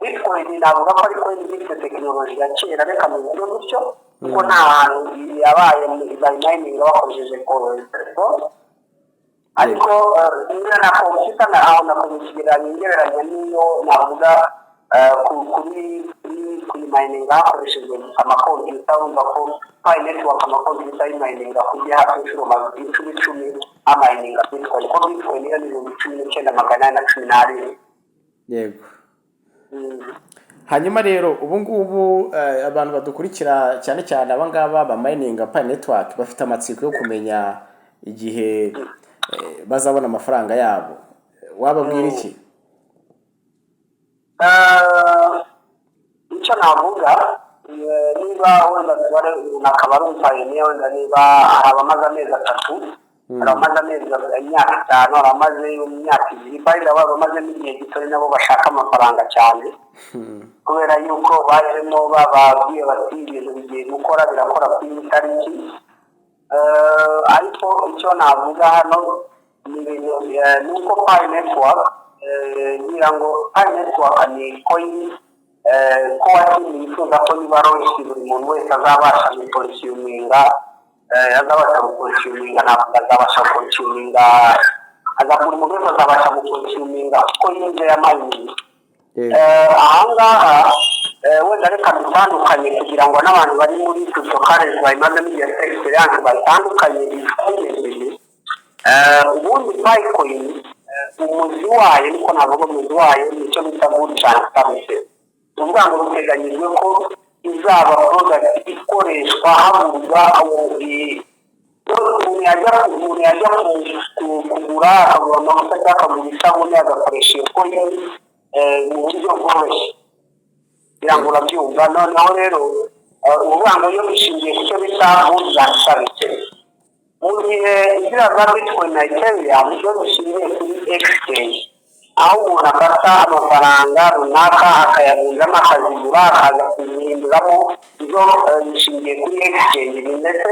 bitcoin navuga ko ariko ifite tekinoloji ya kera reka mu buryo gutyo kuko nta hantu yabaye za mining bakoresheje telefone ariko niba na computer na aho nakoresheje niyo navuga kuri mining bakoresheje amakompiyuta urumva ko Pi network amakompiyuta y'imining kujya hafi inshuro 10 mining bitcoin ko bitcoin ni 19,912 yego. Hanyuma rero ubu ngubu abantu badukurikira cyane cyane abangaba ba mining Pi network bafite amatsiko yo kumenya igihe bazabona amafaranga yabo, wababwira iki? Icyo navuga niba wenda tubare nakaba ari umupayiniya wenda niba abamaze amezi 3 abamaze amezi imyaka 5 abamaze imyaka 2 bayira bamaze n'igihe gito nabo bashaka amafaranga cyane kubera yuko bajemo bababwiye bati ibintu bigiye gukora birakora kuri tariki ariko icyo navuga hano ni nuko Pi network ngira ngo Pi network ni coin ko yifuza ko niba roshi buri muntu wese azabasha gukonsuminga azabasha gukonsuminga azabasha gukonsuminga azaburi mu rwego azabasha gukonsuminga ko yinjiye y'amayinite ahangaha wenda reka dutandukanye kugira ngo n'abantu bari muri cryptocurrency bayimazemo igihe experience batandukanye bifuza ubundi Bitcoin umuzi wayo niko navuga umuzi wayo nicyo bita good transparency uvuga ngo ruteganyijwe ko izaba product ikoreshwa havurwa umuntu yajya kugura akagura amavuta cyangwa akagura isabune agakoresha iyo coin mu buryo bworoshye kugira ngo urabyumva noneho rero uvuga ngo iyo bishingiye ku cyo bita good transparency mu gihe inzira za Bitcoin na Ethereum zo bishingiye kuri exchange aho umuntu afata amafaranga runaka akayaguramo akazigura akaza kuzihinduramo izo bishingiye kuri exchange ndetse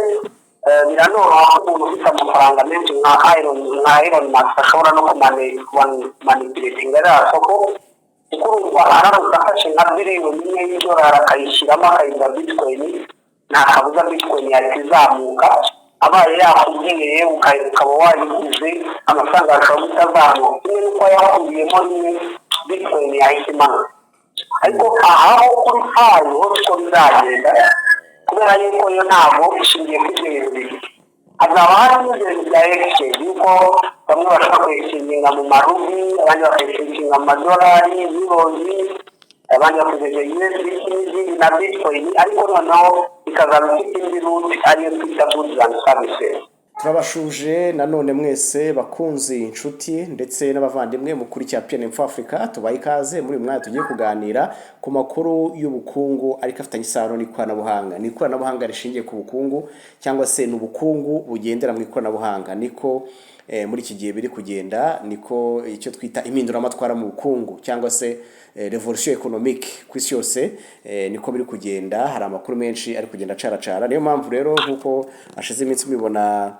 biranoroha ko umuntu ufite amafaranga menshi nka Elon Musk ashobora no kumanipulatinga ariya soko kuko urumva araruka afashe nka biliyoni imwe y'idolari akayishyiramo akayigura Bitcoin nta kabuza Bitcoin yahita izamuka abaye yakubwiye ukaba wayiguze amafaranga ashobora kutazamuka kimwe n'uko yakubiyemo rimwe Bitcoin yahita imanuka ariko aho kuri Pi ho uko bizagenda kubera yuko yo ntabwo ishingiye kuri ibyo bintu bibiri hazaba harimo ibintu bya exchange yuko bamwe bashobora kwegishinga mu marubi abandi bakagishinga mu madolari y'ibironi abandi bakoresheje USDT na Bitcoin ariko noneho ikazaba ifite indi route ariyo twita goods and services. Turabashuje nanone mwese bakunzi inshuti ndetse n'abavandimwe mukurikira PNF Africa tubaye ikaze muri mwanya tugiye kuganira ku makuru y'ubukungu ariko afitanye isano n'ikoranabuhanga. Ni ikoranabuhanga rishingiye ku bukungu cyangwa se n'ubukungu bugendera mu ikoranabuhanga niko muri iki gihe biri kugenda niko icyo twita impinduramatwara mu bukungu cyangwa se revolution économique kwisi yose niko biri kugenda. Hari amakuru menshi ari kugenda caracara niyo mpamvu rero nkuko ashize iminsi mubibona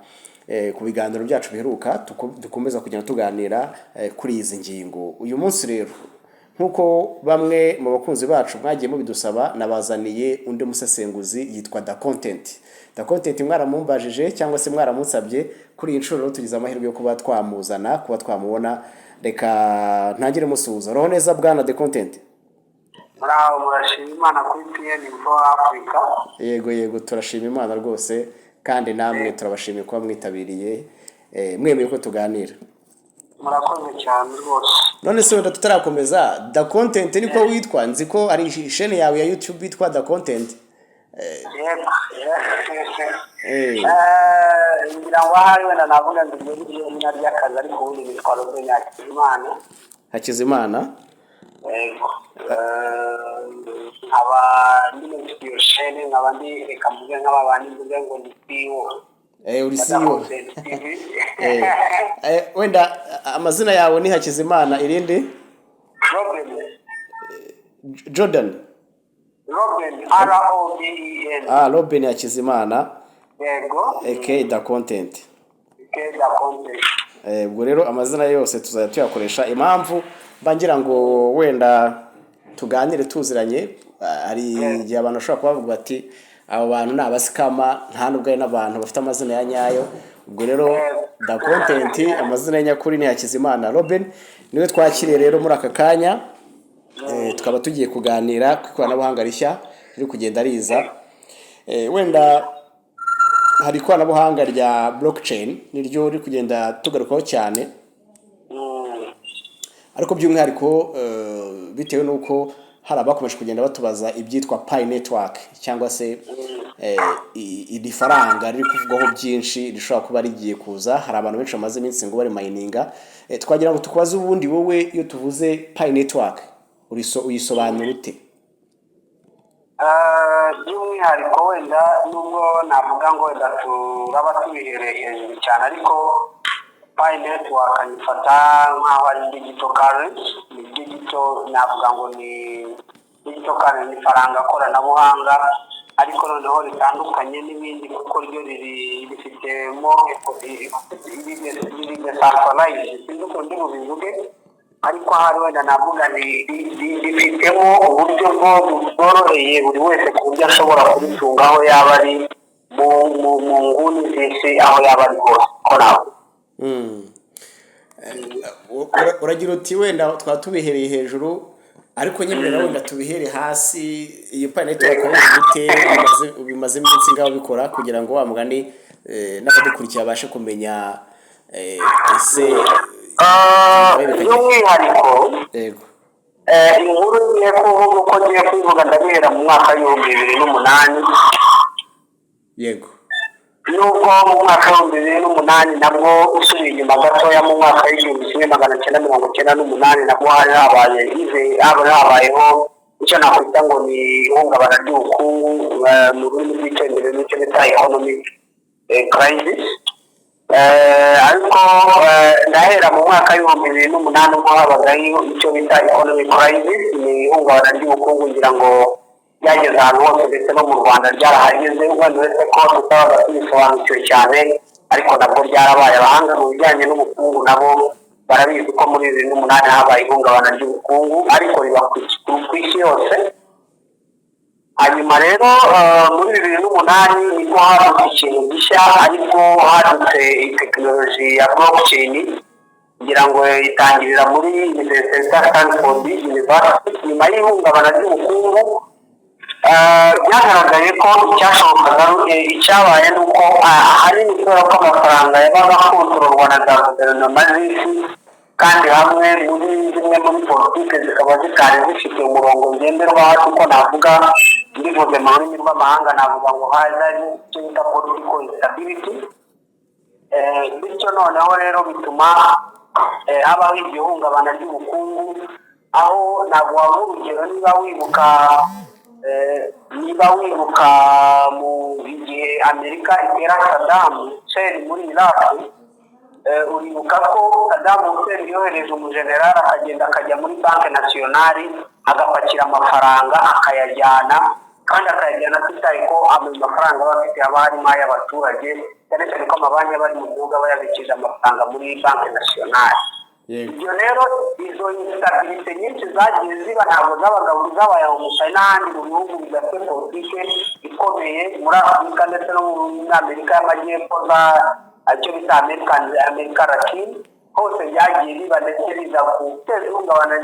ku biganiro byacu biheruka dukomeza kugenda tuganira kuri izi ngingo. Uyu munsi rero nkuko bamwe mu bakunzi bacu mwagiye mubidusaba nabazaniye undi musesenguzi yitwa Da Content. Da Content mwaramumbajije cyangwa se mwaramunsabye kuri iyi nshuro tugize amahirwe yo kuba twamuzana kuba twamubona. Reka ntangire musuhuza. Roho neza bwana Da Content. Muraho murashima Imana kuri PNF Africa. Yego turashima Imana rwose kandi namwe turabashimiye kuba mwitabiriye mwemeye ko tuganira. Murakoze cyane rwose. None se wenda tutarakomeza Da Content niko witwa nzi ko ari chaîne yawe ya YouTube yitwa Da Content. Ngira ngo hari wenda navuga ngo izina ry'akazi ariko ubundi nitwa Robin Hakizimana. Hakizimana? Yego. Aba ndi muri iyo chaîne nk'abandi reka mvuge nk'abandi mvuge ngo ndi CEO. Uri CEO. Wenda amazina yawe ni Hakizimana irindi? Robin. Jordan. Robin R-O-B-E-N. Robin Hakizimana. Yego. Da Content. Da Content. Ubwo rero amazina yose tuzajya tuyakoresha impamvu bangira ngo wenda tuganire tuziranye. Hari igihe abantu bashobora kuba bavuga bati abo bantu ni abasikama nta nubwo ari n'abantu bafite amazina ya nyayo. Ubwo rero da content amazina y'anyakuri ni Hakizimana Robin niwe twakiriye rero muri aka kanya. Tukaba tugiye kuganira ku ikoranabuhanga rishya riri kugenda riza. Wenda hari ikoranabuhanga rya blockchain niryo riri kugenda tugarukaho cyane, ariko by'umwihariko bitewe n'uko hari abakomeje kugenda batubaza ibyitwa Pi network cyangwa se iri faranga riri kuvugwaho byinshi rishobora kuba rigiye kuza. Hari abantu benshi bamaze iminsi ngo bari mininga. Twagira ngo tukubaze ubundi wowe iyo tuvuze Pi network uyisobanura ute? By'umwihariko wenda nubwo navuga ngo wenda turaba tubihereye hejuru cyane, ariko Pi network nyifata nk'aho ari digital currency. Ni digital, navuga ngo ni digital currency, ifaranga koranabuhanga ariko noneho ritandukanye n'ibindi kuko ryo rifitemo decentralized, sinzi uko ndi bubivuge, ariko hari wenda navuga rifitemo uburyo bworoheye buri wese ku buryo ashobora kuritunga aho yaba ari mu nguni z'isi, aho yaba ari hose ko nawe. Uragira uti wenda twaba tubihereye hejuru, ariko nyine wenda tubihere hasi. Iyo Pi network bimaze iminsi ngaho bikora kugira ngo wa mugani n'abadukurikiye babashe kumenya ese by'umwihariko inkuru ngiye kuvuga uko ngiye kubivuga ndabihera mu mwaka w'ibihumbi 2008. yego, nubwo mu mwaka w'ibihumbi 2008 nabwo usubiye inyuma gatoya mu mwaka w'1998 nabwo habayeho icyo nakwita ngo ni ihungabana ry'ubukungu mu rurimi rw'icyongereza nicyo bita economic crisis. Ariko ndahera mu mwaka w'ibihumbi 2008 ubwo habagaho icyo bita economic crisis, ni ihungabana ry'ubukungu ngira ngo byageze ahantu hose ndetse no mu Rwanda ryarahageze, wenda uretse ko tutabaga tubisobanukiwe cyane, ariko nabwo byarabaye. Abahanga mu bijyanye n'ubukungu nabo barabizi ko muri 2008 habaye ihungabana ry'ubukungu ariko riba ku isi yose. Hanyuma rero muri 2008 nibwo hadutse ikintu gishya, ariko hadutse tekinoloji ya blockchain kugira ngo itangirira muri University ya Stanford University. Nyuma y'ihungabana ry'ubukungu byagaragaye ko icyabaye ni uko ahanini kubera ko amafaranga yabaga akontororwa na za guverinoma z'isi, kandi hamwe muri zimwe muri politiki zikaba zitari zifite umurongo ngenderwaho, kuko navuga ndivuze mu rurimi rw'amahanga navuga ngo haza icyo bita political instability. Bityo noneho rero bituma habaho igihungabana ry'ubukungu, aho naguha nk'urugero niba wibuka mu gihe Amerika itera Saddam Hussein muri Iraq, uribuka ko Saddam Hussein yohereje umujenerali akagenda akajya muri banki nasiyonari agapakira amafaranga akayajyana, kandi akayajyana atitaye ko amafaranga bafite haba harimo ay'abaturage, cyane cyane ko amabanki bari mu gihugu aba yabikije amafaranga muri banki nasiyonari. Ibyo rero izo instabilite nyinshi zagiye ziba ntabwo zabaye mu China n'ahandi mu bihugu bidafite politike ikomeye muri Afurika ndetse no muri Amerika y'Amajyepfo icyo bita Amerika Latine, hose byagiye biba ndetse biza guteza ihungabana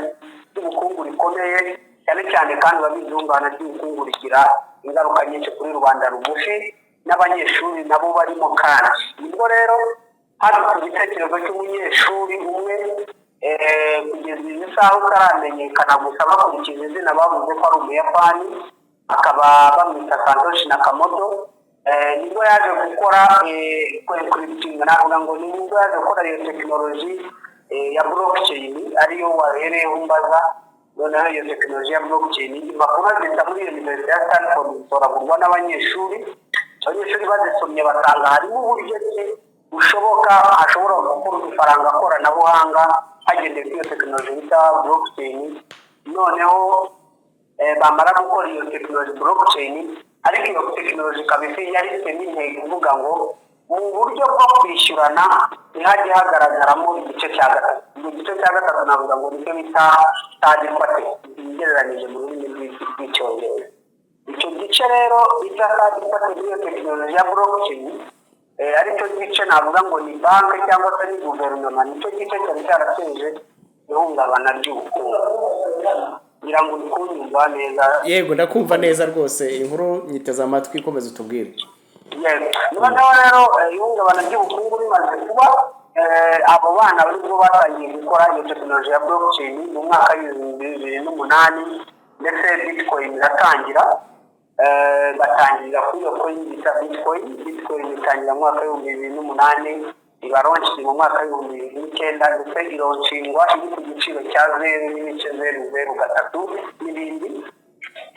ry'ubukungu rikomeye cyane cyane, kandi ihungabana ry'ubukungu rigira ingaruka nyinshi kuri rubanda rugufi n'abanyeshuri nabo barimo. Kandi nibwo rero hadutse igitekerezo cy'umunyeshuri umwe kugeza iyi saha utaramenyekana, gusa bakurikije izina bavuze ko ari Umuyapani, akaba bamwita Satoshi Nakamoto. Nibwo yaje gukora navuga ngo nibwo yaje gukora iyo tekinoloji ya blockchain ariyo wahereyeho umbaza. Noneho iyo tekinoloji ya blockchain impapuro zita muri University ya Stanford zitoragurwa n'abanyeshuri. Abanyeshuri bazisomye basanga harimo uburyo hashobora gukora ifaranga koranabuhanga hagendewe kuri iyo tekinoloji bita blockchain. Noneho bamara gukora iyo tekinoloji blockchain, ariko iyo tekinoloji kabisa yari ifite n'intego ivuga ngo mu buryo bwo kwishyurana ntihajye hagaragaramo igice cya gatatu. igice cya gatatu navuga ngo nicyo bita third party ugereranyije mu rurimi rw'icyongereza. Icyo gice rero bita third party niyo tekinoloji ya blockchain, aricyo gice navuga ngo ni banki cyangwa se ni guverinoma, nicyo gice cyari cyarateje ihungabana ry'ubukungu. ngira ngo uri kunyumva neza. Yego ndakumva neza rwose, inkuru nyiteze amatwi, ikomeza utubwire. Noneho rero ihungabana ry'ubukungu rimaze kuba, abo bana baribwo batangiye gukora iyo tekinoloji ya blockchain mu mwaka w'ibihumbi 2008, ndetse bitcoin iratangira, batangirira kuri iyo coin bita bitcoin itangira mu mwaka w'ibihumbi 2008, iba launched mu mwaka w'ibihumbi 2009, ndetse ironshingwa iri ku giciro cya 0.003 n'ibindi,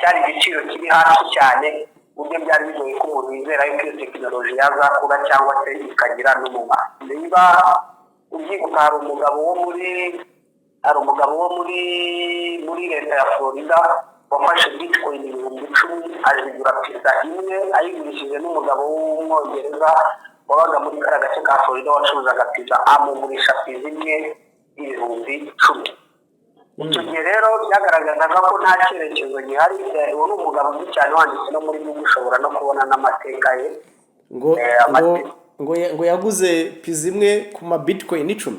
cyari igiciro kiri hasi cyane, uburyo byari bigoye ko umuntu yizera yuko iyo tekinoloji yazakura cyangwa se ikagira n'umumaro. Niba ubyibuka, hari umugabo wo muri leta ya Florida wafashe bitcoin 10,000 azigura pizza imwe, ayigurishije n'umugabo w'umwongereza wabaga muri kariya gace ka Florida wacuruzaga pizza, amugurisha pizza imwe 10,000. Icyo gihe rero byagaragazaga ko nta cyerekezo gihari. Uwo ni umugabo uzi cyane, wanditse no muri Google, ushobora no kubona n'amateka ye. ngo yaguze pizza imwe ku ma bitcoin 10.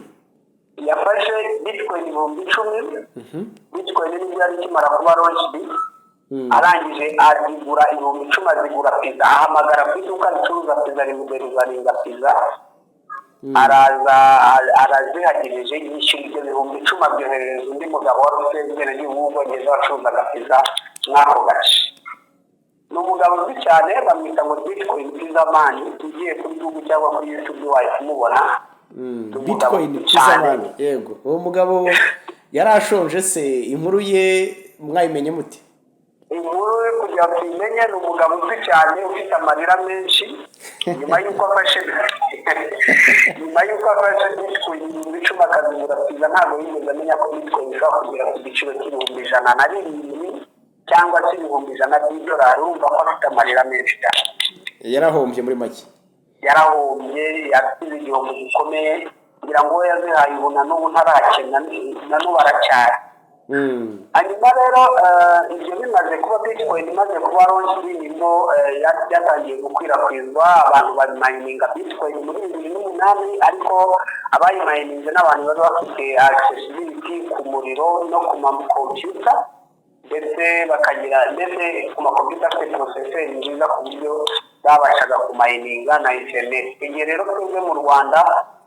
Yafashe bitcoin 10,000. Bitcoin nibwo yari ikimara kuba launched, arangije azigura 10,000, azigura pizza, ahamagara ku iduka ricuruza pizza rimuberuzanira pizza, arazihagirije, yishyura ibyo 10,000, abyoherereza undi mugabo wari ufite ubwenegihugu w'Ubwongereza wacuruzaga pizza mw'ako gace. Ni umugabo uzwi cyane, bamwita ngo bitcoin pizza man. Ugiye kuri Google cyangwa kuri YouTube wahita umubona. Bitcoin pizza man, yego. Uwo mugabo yari ashonje se, inkuru ye mwayimenye muti? Inkuru kugira ngo tuyimenye, ni umugabo uzwi cyane ufite amarira menshi, nyuma y'uko afashe bitcoin 10,000 akazigura pizza, ntabwo yigeze amenya ko bitcoin ishobora kugera ku giciro $107 cyangwa se $100. Urumva ko afite amarira menshi cyane. Yarahombye muri make. Yarahombye, yasize igihombo gikomeye, kugira ngo we yazihaye ubu na n'ubu ntarakena, na n'ubu aracyari. Hanyuma rero ibyo bimaze kuba, bitcoin imaze kuba launched, nibwo yatangiye gukwirakwizwa, abantu bayimayininga bitcoin muri 2008, ariko abayimayininze n'abantu bari bafite accessibility ku muriro no ku makompiyuta, ndetse bakagira ku makompiyuta afite processor nziza ku buryo babashaga kumayininga na internet. Igihe rero twebwe mu Rwanda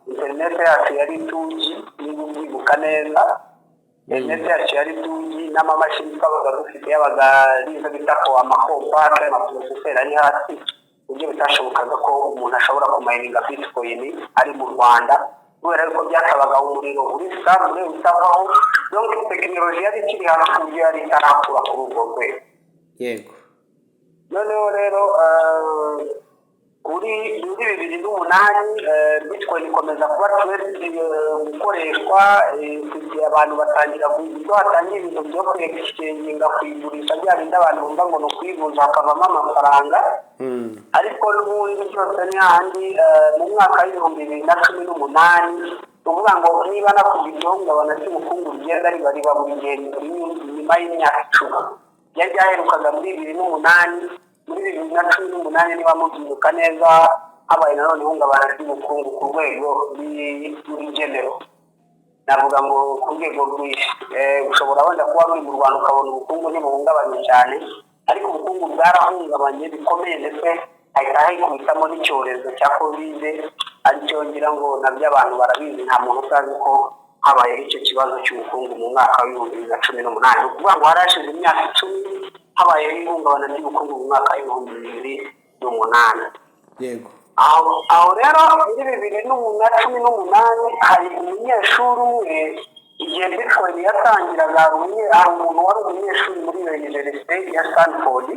internet yacu yari 2G, niba ubyibuka neza, internet yacu yari 2G, n'amamashini twabaga dufite yabaga arizo bita ko amakompiyuta n'amaprocessor ari hasi, uburyo bitashobokaga ko umuntu ashobora kumayininga bitcoin ari mu Rwanda, kubera ko byasabaga umuriro uri stable utavaho. Donc tekinoloji yari ikiri hasi ku buryo yari itarakura kuri urwo rwego. Yego. Noneho rero kuri 2008 bitcoin ikomeza kuba gukoreshwa, kugira abantu batangira guhita hatangira ibintu byo kwexchanginga, kuyigurisha bya bindi abantu bumva ngo no kwivuza hakavamo amafaranga. Ariko n'ubundi byose ni handi mu mwaka w'ibihumbi 2018, uvuga ngo niba nakugira ihungabana ry'ubukungu rigenda riba buri gihe nyuma y'imyaka 10. Yari yaherukaga muri 2008. Muri 2018 niba mubyibuka neza, habaye nanone ihungabana ry'ubukungu ku rwego rw'igenero, navuga ngo ku rwego rw'isi. Ushobora wenda kuba uri mu Rwanda ukabona ubukungu ntibuhungabanye cyane, ariko ubukungu bwarahungabanye bikomeye, ndetse hahita hikubitamo n'icyorezo cya covid, aricyo ngira ngo nabyo abantu barabizi, nta muntu utazi ko habayeho icyo kibazo cy'ubukungu mu mwaka w'ibihumbi 2018. Ni ukuvuga ngo harashize imyaka 10 habayeho ihungabana ry'ubukungu mu mwaka w'ibihumbi 2008. Yego. Aho rero muri 2018 hari umunyeshuri umwe, igihe bitcoin yatangiraga, hari umuntu wari umunyeshuri muri University ya Stanford,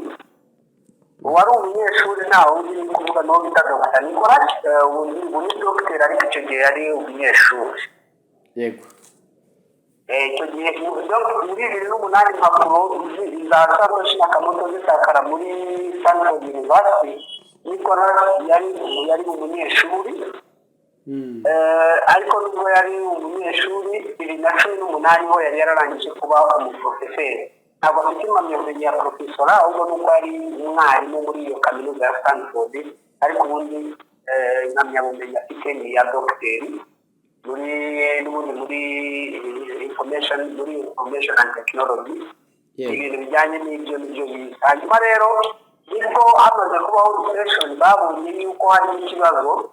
wari umunyeshuri ntawe uzi kuvuga no bita Dr. Nicholas, ubu ni doctor, ariko icyo gihe yari umunyeshuri. Yego. Icyo gihe muri 2008 impapuro za Satoshi Nakamoto zitakara muri Stanford University. Nicholas yari umunyeshuri, ariko nubwo yari umunyeshuri 2018 ho yari yararangije kuba umuprofeseri ntabwo afite impamyabumenyi ya profesora ahubwo nuko ari umwarimu muri iyo kaminuza ya Stanford ariko ubundi impamyabumenyi afite ni ya dogiteri muri information and technology ibintu bijyanye n'ibyo bize hanyuma rero nibwo hamaze kubaho recession babonye yuko hari ikibazo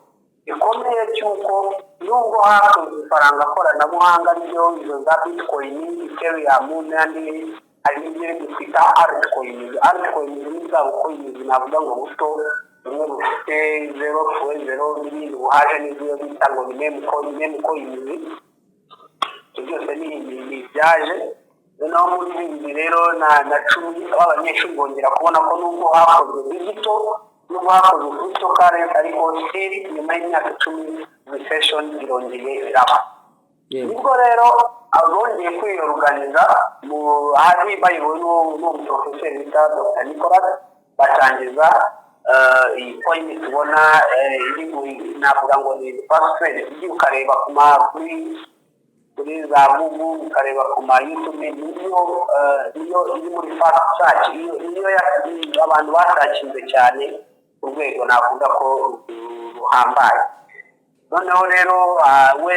gikomeye cy'uko nubwo hakozwe ifaranga koranabuhanga ryo izo za bitcoin ethereum n'andi hari n'ibyo twita altcoin ni za coin navuga ngo buto bimwe bufite 0.0 n'ibindi buhaje n'ibyo bita ngo ni meme coin ibyo byose ni byaje noneho muri ibi rero na 10 abanyeshuri bongera kubona ko nubwo hakozwe digital nubwo hakozwe cryptocurrency ariko still nyuma y'imyaka 10 recession irongeye iraba nibwo rero abongeye kwiyoruganiza mu hari bayobowe n'umuprofeseri bita Dr. Nicholas batangiza iyi coin tubona iri navuga ngo ni password igiye ukareba kuri za Google ukareba ku ma YouTube niyo iri muri fast search iyo abantu basacinze cyane urwego navuga ko ruhambaye noneho rero we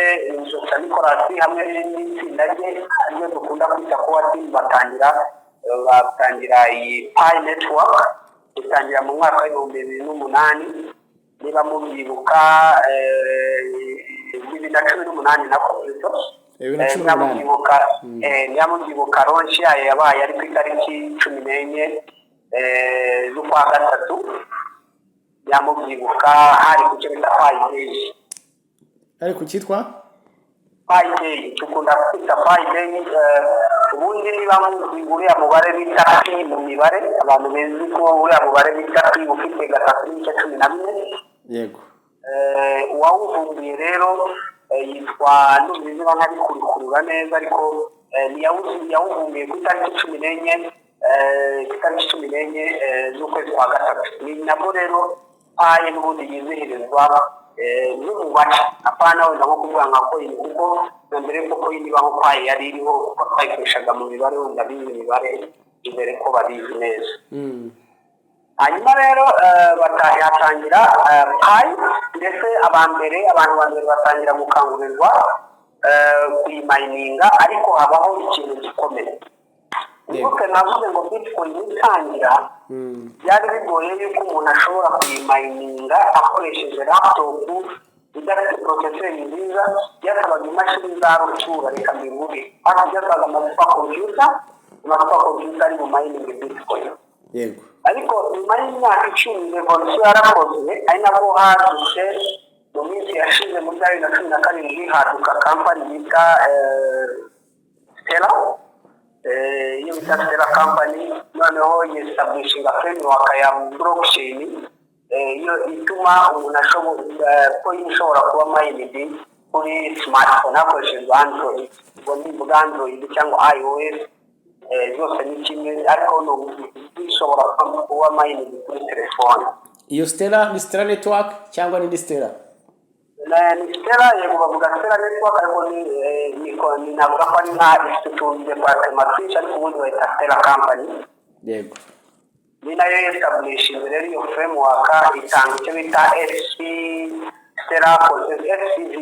Dr. Nicholas hamwe n'itsinda rye ariyo dukunda kwita ko batangira iyi Pi network itangira mu mwaka wa 2008 niba mubyibuka 2018 na komisiyo nyamubyibuka ronshi yayo yabaye ari ku itariki 14 z'ukwa gatatu nyamubyibuka hari ku cyo bita Pi Day ari ku cyitwa Pi Day tukunda kwita Pi Day ubundi niba uriya mubare bita pi mu mibare abantu bezi ko uriya mubare bita pi ufite 3.14 yego uwawuvumbuye rero yitwa ndumva nk'ari kurikurura neza ariko yawuvumbuye ku itariki 14 z'ukwezi kwa gatatu ni nabwo rero Pi n'ubundi yizihirizwa n'umubare apana wenda nko kuvuga nka coin kuko mbere ko coin ibaho Pi yari iriho kuko twayikoreshaga mu mibare wenda bize imibare imbere ko babizi neza hanyuma rero batatangira Pi ndetse abantu bambere batangira gukangurirwa kuyimayininga ariko habaho ikintu gikomeye kuko navuze ngo bitcoin itangira byari bigoye yuko umuntu ashobora kuyimayininga akoresheje laptop idafite processor nziza yasabaga imashini za rutura reka mbibure hano byasabaga amakomputer ari mu mining bitcoin yego ariko nyuma y'imyaka 10 revolution yarakozwe ari nabwo hadutse mu minsi yashize muri 2017 haduka company bita Stellar iyo bita Stellar company noneho yestablishinga framework ya blockchain iyo ituma umuntu ashobora kuba mined kuri smartphone akoresheje Android Android cyangwa iOS zose ni kimwe ariko no bishobora kuba mined kuri telefone iyo Stellar ni Stellar network cyangwa ni Stellar ni Stellar yego bavuga Stellar network ariko ni navuga ko ari nka institute de matrice ariko ubundi bayita Stellar company yego ni nayo establishing rero iyo framework itanga icyo bita Stellar FCV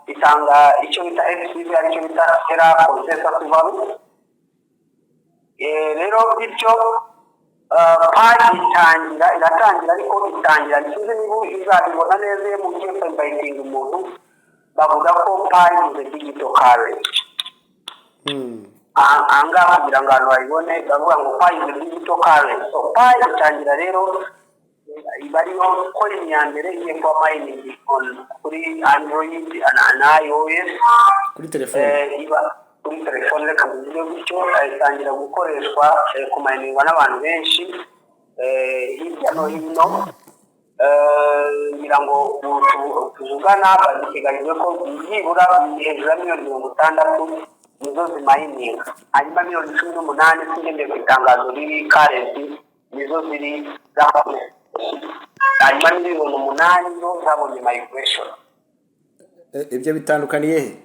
itanga icyo bita FCV aricyo bita Stellar Consensus Value rero bityo Pi iratangira ariko itangira kize niba izabibona neza mu gihe cy'inviting umuntu bavuga ko Pi is a digital currency angaha kugira ngo abantu bayibone bavuga ngo Pi is a digital currency so Pi itangira rero iba ariyo coin ya mbere igiye kuba mining kuri Android na iOS kuri telefone kuri telefone reka mvuge gutyo itangira gukoreshwa kumayiningwa n'abantu benshi hirya no hino ngira ngo tuvugana bagiteganyije ko byibura hejuru ya miliyoni 60 nizo zimayininga hanyuma miliyoni 18 tugendeye ku itangazo riri currency nizo ziri zakoze hanyuma miliyoni 8 zo zabonye migration. ibyo bitandukaniye he?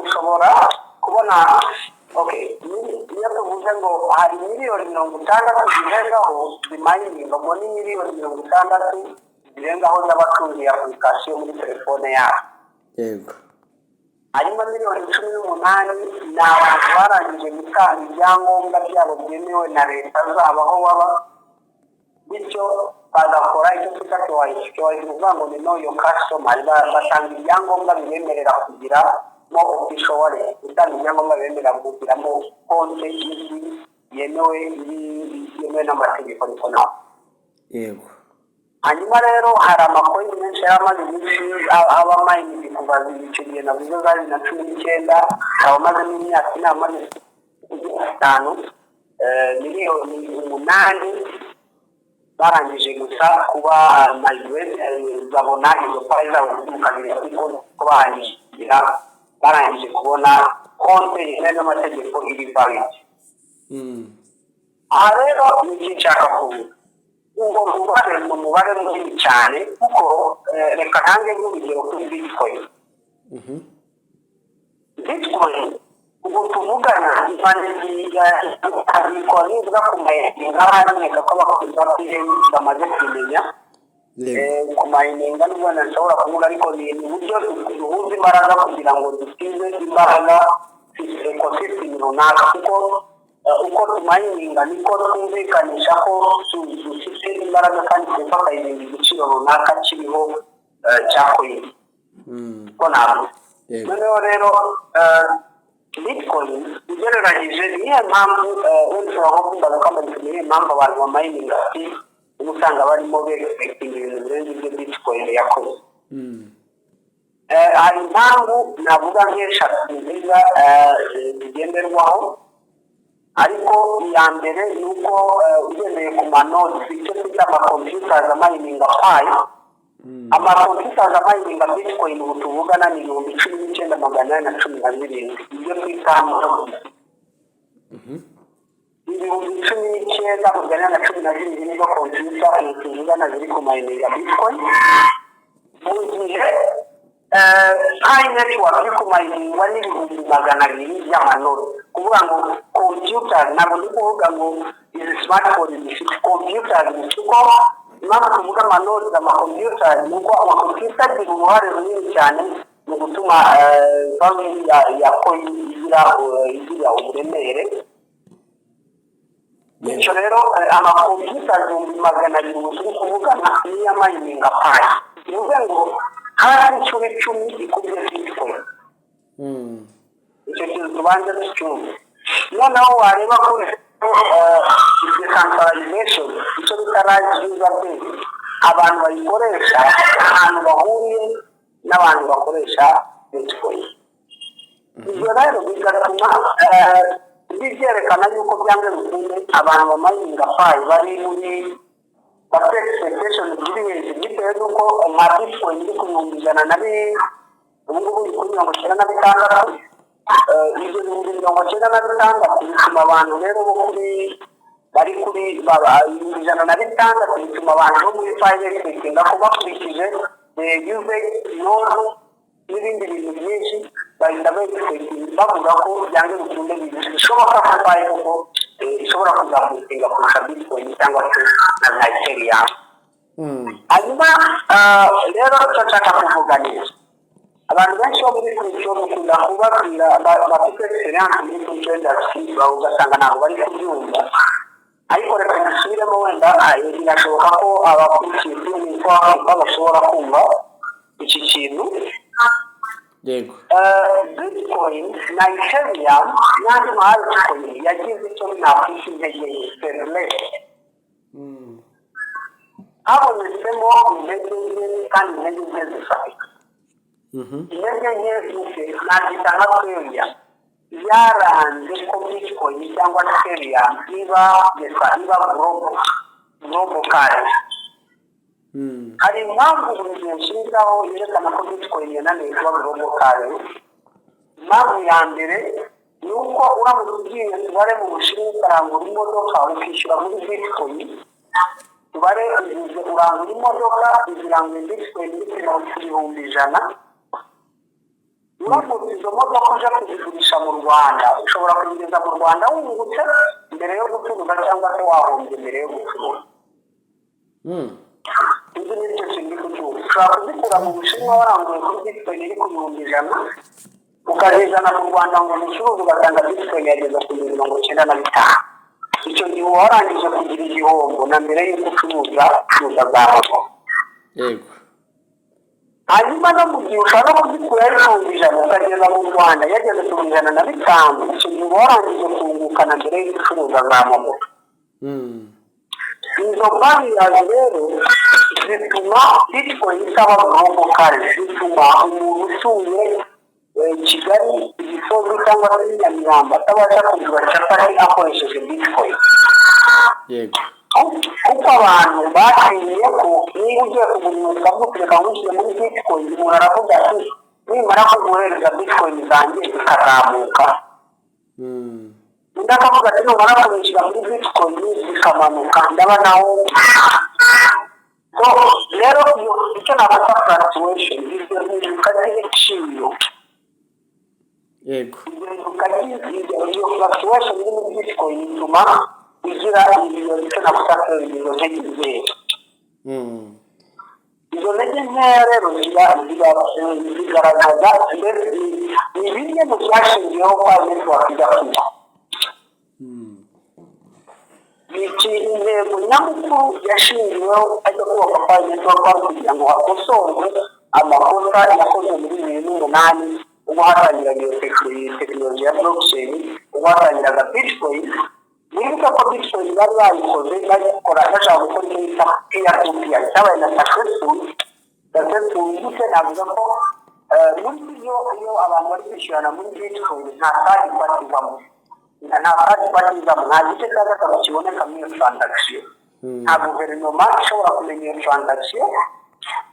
Ushobora kubona niyo tuvuze ngo hari miliyoni 60 zirengaho zimayininga, ngo ni miliyoni 60 zirengaho z'abatunze application muri telefone yabo. Yego. Hanyuma miliyoni 18 ni abantu barangije gutanga ibyangombwa byabo byemewe na leta zabo aho baba, bityo bagakora icyo twita KYC uvuga ngo ni know your customer, batanga ibyangombwa bibemerera kugira mo official wallet, utanga ibyangombwa bibemerera kugiramo konti yemewe n'amategeko ariko nawe. Yego. Hanyuma rero hari amakoini menshi y'amaze iminsi aba mayini kuva icyo gihe na bizo za 2019 abamaze n'imyaka inamaze 5 miliyoni 8 barangije gusa kuba babona izo pari zabo z'umukabiri ariko barangije kubona konti yemewe n'amategeko iri valid. Aha rero ni iki nshaka kuvuga, ubwo umubare munini cyane kuko reka ntange nk'urugero kuri bitcoin. Bitcoin ubu tuvugana ikora niba ku mayininga haraboneka ko abakozi bamaze kumenya ku mayininga nubwo nashobora kuvuga, ariko ni uburyo duhuza imbaraga kugira ngo dusize imbaraga ecosystem runaka, kuko uko tumayininga niko twumvikanisha ko dufite imbaraga kandi twakayirinda igiciro runaka kiriho cya coin. Ko ntabwo noneho rero bitcoin ugereranyije niyo mpamvu wenda ushobora kuvuga ko niyo mpamvu abantu bamayininga usanga barimo begispektinga ibintu birenze ibyo bitcoin yakoze. Hari impamvu navuga nk'eshatu nziza zigenderwaho, ariko iya mbere ni uko ugendeye ku manoti icyo twita amakompiyuta z'amayininga payi. Amakompiyuta z'amayininga bitcoin ubu tuvugana ni 19,817 ibyo twita ibihumbi 19,817 nizo kompiyuta tuvugana ziri ku mayininga bitcoin. Mu gihe high network iri ku mayininga n'ibihumbi 200 by'amanoti. Kuvuga ngo kompiyuta ntabwo ndi kuvuga ngo izi smartphone zifite kompiyuta kuko impamvu tuvuga amanoti amakompiyuta ni uko amakompiyuta agira uruhare runini cyane mu gutuma banki ya coin igira uburemere. Bityo rero amakompiyuta 200 turi kuvugana niyo mayininga payi, bivuze ngo hafi 10 ikubye bitcoin. Icyo kintu tubanza tucyumve. Noneho wareba kuri decentralization, icyo bita large user base, abantu bayikoresha ahantu bahuriye n'abantu bakoresha bitcoin. Ibyo rero bigatuma byerekana yuko byanze bikunze abantu bamayininga payi bari muri bafite expectation ziri hejuru, bitewe n'uko nka bitcoin iri ku 100 ubu ngubu iri kuri 96. Ibyo 96 bituma abantu rero bari kuri 106 bituma abantu bo muri payi bekinga ko bakurikije usage node n'ibindi bintu byinshi bahita bavuga ko byange bikunde bishoboka ko payi kuko ishobora kuzamukinga kurusha bitcoin cyangwa se na Ethereum. Hanyuma rero icyo nshaka kuvuga neza, abantu benshi bo muri crypto bakunda kubabwira bafite experience muri crypto industry ugasanga ntabwo bari kubyumva, ariko reka dusubiremo wenda birashoboka ko abakurikiye n'uko bashobora kumva iki kintu. Yego. Bitcoin na Ethereum n'andi bitcoin yagize icyo nakwita intege nke. Habonetsemo intege nke kandi intege nke zifatika. Intege nke nakwita nka failure yaranze ko bitcoin cyangwa Ethereum iba global currency. Hari impamvu buri gihe nshingaho yerekana ko bitcoin yananiwe kuba global currency. Impamvu ya mbere ni uko uramutse ugiye tubare mu Bushinwa ukarangura imodoka ukishyura muri bitcoin, tubare urangura imodoka kugira ngo bitcoin ibihumbi 100. uramutse izo modoka uje kuzigurisha mu Rwanda ushobora kugeza mu Rwanda wungutse mbere yo gucuruza cyangwa se wahombye mbere yo gucuruza. Izi ni cyo kintu cy'ubucuruzi ushobora kuzikura mu Bushinwa waranguye kuri bitcoin iri ku 100 ukazizana mu Rwanda ngo umucuruzi ugasanga bitcoin yageze ku 95. icyo gihe warangije kugira igihombo na mbere y'uko ucuruza za moto. Yego. hanyuma no mu gihe ushaka kuzikura y'ibihumbi 100 ukageza mu Rwanda yageze ku 105, icyo gihe warangije kunguka na mbere y'uko ucuruza za moto. izo barriers rero zituma bitcoin isaba global currency, zituma umuntu usuye Kigali, Gisozi cyangwa se Nyamirambo atabasha kugura capati akoresheje bitcoin. Yego. kuko abantu batinye ko niba ugiye kugura ukavuga wishyire muri bitcoin umuntu aravuga ati nimara kuguhereza bitcoin zanjye zikazamuka. undi akavuga ati numara kubishyira muri bitcoin zikamanuka ndaba naho. so rero icyo nakwita fluctuation ihinduka ry'igiciro. Yego. iyo fluctuation iri muri bitcoin ituma igira ibyo icyo nakwita izo ntege nkeya. izo ntege nkeya rero zigaragaza ni bimwe mu byashingiyeho kwa network igakura. intego nyamukuru yashingiweho ajya kubaka kwa network kugira ngo hakosorwe amakosa yakozwe muri 2008 ubwo hatangiraga iyo tekinoloji ya blockchain, ubwo hatangiraga bitcoin. nibuka ko bitcoin bari bayikoze bashaka gukora icyo bita peer-to-peer cyabaye na successful gute navuga ko muri iyo abantu bari kwishyurana muri bitcoin nta third party ivamo, nta gice cya gatatu kiboneka muri iyo transaction. nta guverinoma ishobora kumenya iyo transaction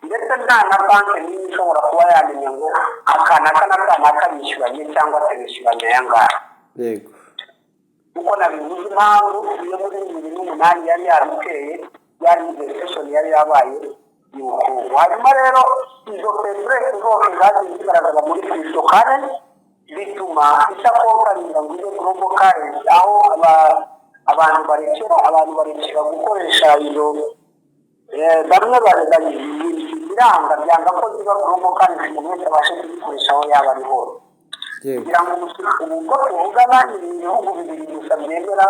ndetse nta na banki n'imwe ishobora kuba yamenya ngo aka bishyuranye cyangwa se bishyuranye aya ngaya. Yego. kuko nabivuze impamvu iyo muri 2008 yari yaruteye yari recession yari yabaye y'ubukungu. hanyuma rero izo petrol zose zagiye zigaragaza muri cryptocurrency bituma itakompanira ngo ibe global currency, aho abantu barekera gukoresha izo bamwe biranga byanga ko ziba global currency umuntu wese abashe kuzikoresha aho yaba ari hose. kugira ngo ubwo tuvugana ni ibihugu bibiri gusa byemera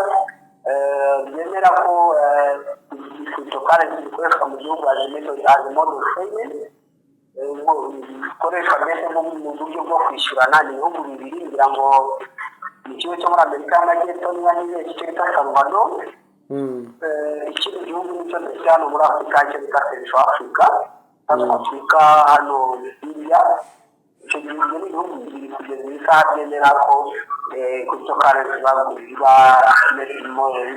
ko cryptocurrency zikoreshwa mu gihugu as model payment, zikoreshwa mbese mu buryo bwo kwishyurana. ni ibihugu bibiri kugira ngo ikigo cyo muri Amerika y'Amajyepfo niba nibeshye icyo bita Salvador, ikindi gihugu nicyo dufite hano muri Afurika cyo bita Central Africa, Afurika hano Libya. icyo gihe ni ibihugu bibiri kugeza iyi saha byemera ko cryptocurrency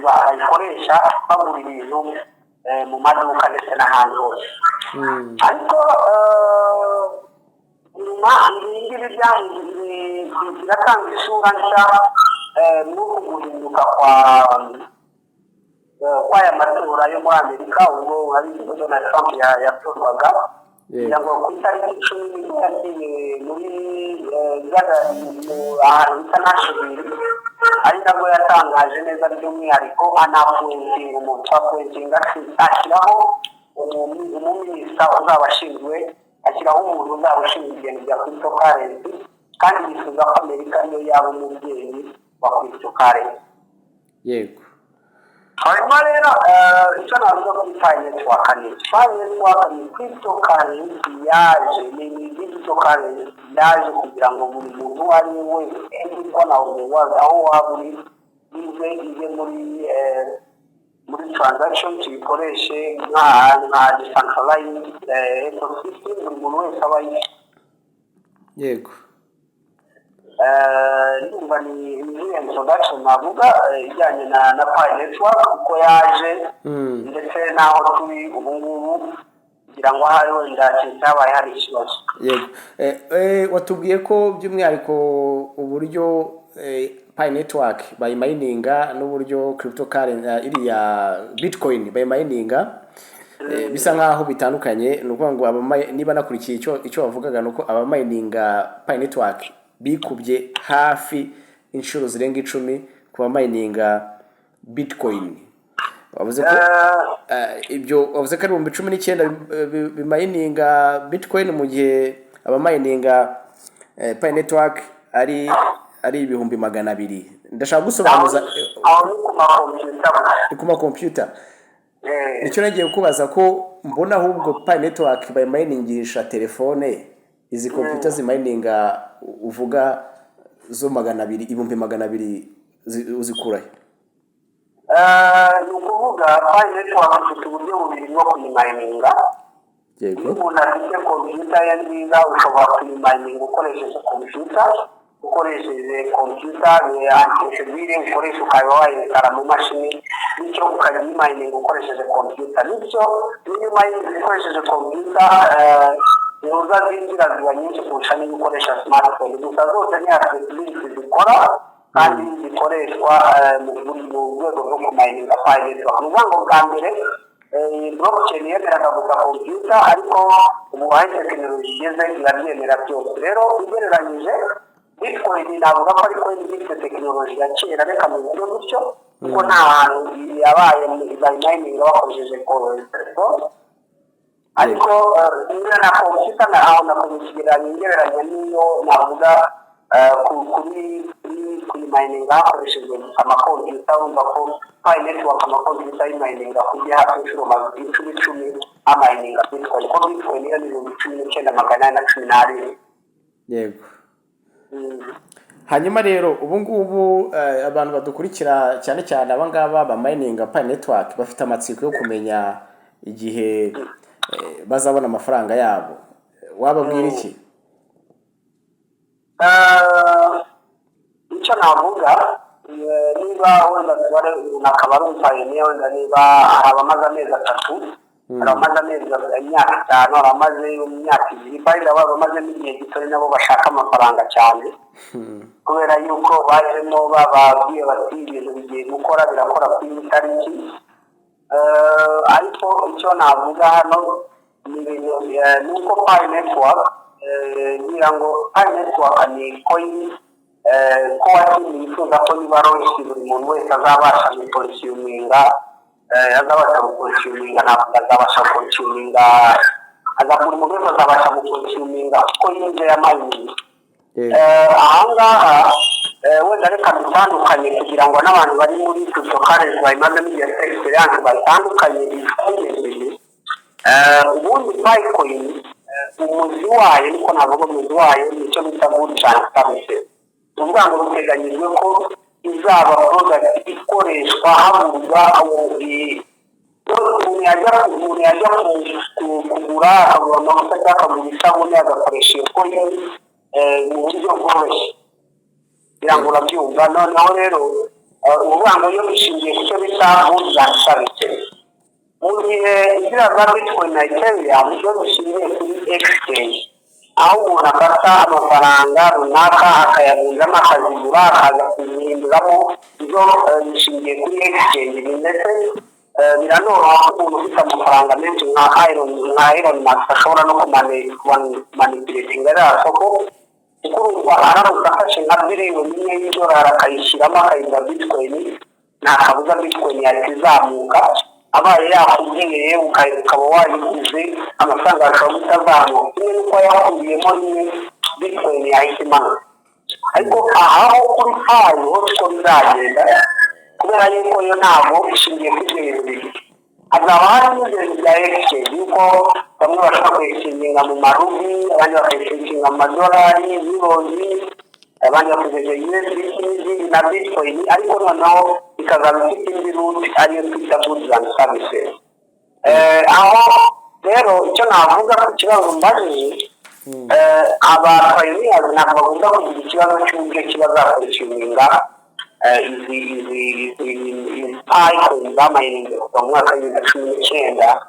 bayikoresha bagura ibintu mu maduka ndetse n'ahantu hose. ariko nyuma ibingibi biratanga isura nshya n'uku guhinduka kw'aya matora yo muri Amerika, ubwo ari Donald Trump yatorwaga kugira ngo ku itariki 10 yagiye muri ahantu bita Nashville, ari nabwo yatangaje neza by'umwihariko anapuwentinga umuntu apuwentinga ashyiraho umuminisita uzaba ashinzwe, ashyiraho umuntu uzaba ushinzwe ibintu bya cryptocurrency, kandi yifuza ko Amerika niyo yaba umubyeyi wa cryptocurrency. Yego. hanyuma rero icyo navuga kuri network ni cryptocurrency yaje kugira ngo buri muntu uwo ari we wese ubona aho waba uri ize muri transaction tuyikoreshe nka decentralized ecosystem, buri muntu wese aba Yego. Numva ni introduction navuga ijyanye na Pi network uko yaje ndetse naho turi ubu ngubu kugira ngo hari wenda cyabaye hari ikibazo. Yego. Watubwiye ko by'umwihariko uburyo Pi network bayimayininga n'uburyo cryptocurrency iriya bitcoin bayimayininga bisa nkaho bitandukanye ni ukuvuga ngo niba nakurikiye icyo bavugaga ni uko abamayininga Pi Network bikubye hafi inshuro zirenga 10 ku bamayininga Bitcoin. Wavuze ko ibyo wavuze ko ari 19 bimayininga Bitcoin mu gihe abamayininga Pi Network ari 200,000. Ndashaka gusobanuza ku ma computer. Nicyo nagiye kubaza ko mbona ahubwo Pi Network bayimayiningisha telefone, izi computer zimayininga uvuga zo 200,000 uzikurahe? Ni ukuvuga Pi Network ifite uburyo bubiri bwo kuyimayininga. Yego. Umuntu afite computer ye nziza ushobora kuyimayininga ukoresheje computer antivirus ukoresha ukaba wayikara mu mashini bityo ukayimayininga ukoresheje computer. Bityo niyo umayininga ukoresheje computer uza zinjira ziba nyinshi kurusha niyo ukoresha smartphone. Gusa zose ni accessibility zikora kandi zikoreshwa mu rwego rwo kumayininga Pi Network. Ni ukuvuga ngo bwa mbere blockchain yemeraga gusa computer ariko ubu aho tekinoloji igeze irabyemera byose. Rero ugereranyije Bitcoin navuga ko ariko ifite tekinoloji ya kera reka mu buryo gutyo kuko nta hantu yabaye mining bakoresheje telefone ariko niba na computer aho nakomekigeranya ingereranya niyo navuga kuri mining bakoresheje amakompiyuta wumva ko Pi Network amakompiyuta y'imining kujya hafi inshuro 10 amayininga Bitcoin ko Bitcoin yo ni 19,812. Yego. Hanyuma rero ubu ngubu abantu badukurikira cyane cyane abangaba ba mining Pi Network bafite amatsiko yo kumenya igihe bazabona amafaranga yabo. Wababwira iki? Icyo navuga niba wenda tware nakaba rumfayene wenda niba abamaze amezi 3 abamaze amezi imyaka 5 abamaze imyaka 2 kandi abamaze n'igihe gito nabo bashaka amafaranga cyane kubera yuko bajemo bababwiye bati ibintu bigiye gukora birakora ku itariki. Ariko icyo navuga hano ni uko Pi Network ngira ngo Pi Network ni coin ko yifuza ko niba roshi buri muntu wese azabasha gukonsuminga azabasha gukonsuminga ntabwo azabasha gukonsuminga azabura umuntu wese azabasha gukonsuminga kuko yinjiye y'amayinite. Ahangaha wenda reka bitandukanye kugira ngo n'abantu bari muri cryptocurrency bayimaze n'igihe experience batandukanye bifuza ubundi Bitcoin umuzi wayo niko navuga umuzi wayo nicyo bita good transparency. Uvuga ngo ruteganyijwe ko izaba product ikoreshwa havurwa umuntu yajya kugura akagura amavuta cyangwa akagura isabune agakoresha iyo coin mu buryo bworoshye kugira ngo urabyumva. Noneho rero uvuga ngo iyo bishingiye ku cyo bita good transparency mu gihe inzira za Bitcoin na Ethereum zo bishingiye kuri exchange aho umuntu afata amafaranga runaka akayaguzamo akazigura akaza kuzihinduramo izo bishingiye kuri exchange ndetse biranoroha ko umuntu ufite amafaranga menshi nka Elon Musk ashobora no kumanipulating ariya soko kuko urumva aramutse afashe nka biliyoni imwe y'idolari akayishyiramo akayigura Bitcoin nta kabuza Bitcoin yahita izamuka. Abaye yakubwiye ukaba wayiguze amafaranga ashobora kutazamuka kimwe n'uko yakubwiyemo rimwe Bitcoin yahita imanuka. Ariko aho kuri Pi ho siko bizagenda kubera yuko yo ntabwo ishingiye ku bintu bibiri. Hazaba hari n'ibintu bya exchange yuko bamwe bashobora kuyishinga mu marubi abandi bakayishinga mu madolari y'ibihumbi abandi bakoresheje USDT na Bitcoin ariko noneho ikazaba ifite indi route ariyo twita good transparency. Aho rero icyo navuga ku kibazo mbajije aba pioneers ntabwo bagomba kugira ikibazo cy'uburyo kibazakoreshinga izi Pi zamayininga kuva mu mwaka wa 2019.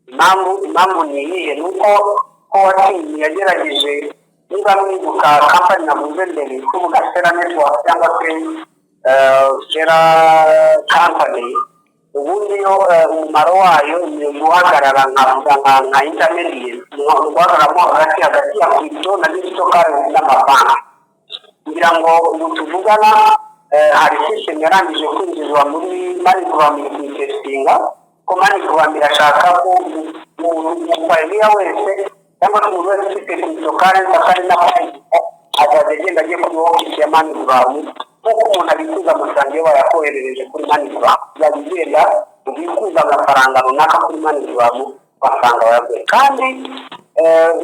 Impamvu ni iyihe ni uko Coatini yagerageje niba mwibuka kampani navuze mbere kuvuga Stellar Network cyangwa se Stellar Company ubundi yo umumaro wayo ni guhagarara nka intermediate guhagararamo hagati ya crypto na digital currency n'amabanki kugira ngo ubu tuvugana hari system yarangije kwinjizwa muri MoneyGram testinga ko MoneyGram irashaka ko umupayiniya wese cyangwa se umuntu wese ufite crypto currency atari na azajya agenda agiye kuri office ya MoneyGram nk'uko umuntu abikuza amafaranga iyo bayakoherereje kuri MoneyGram yagenda ubikuza amafaranga runaka kuri MoneyGram basanga bayaguye kandi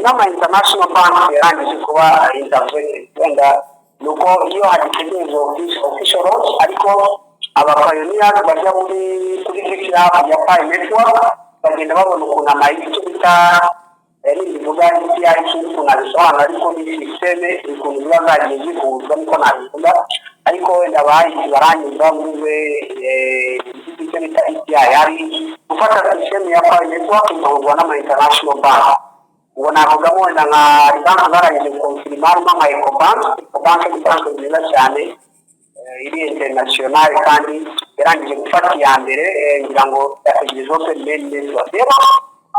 n'ama international banks yarangije kuba intervened wenda nuko iyo hagitegereje official launch ariko abapayoniers bajya kuri GitHub ya Pi Network bagenda babona ukuntu amayicyo bita n'ibivuga API cy'ukuntu nabisobanura ariko ni systeme ukuntu biba zagiye zihuzwa niko nabivuga ariko wenda baranyuza muri icyo bita API ari gufata systeme ya Pi Network igahuzwa n'ama international bank ubu navugamo wenda nka banki zarangije konfirima ama Ecobank ni banki nziza cyane iri international kandi yarangije gufata iya mbere ngira ngo yategereje open main network rero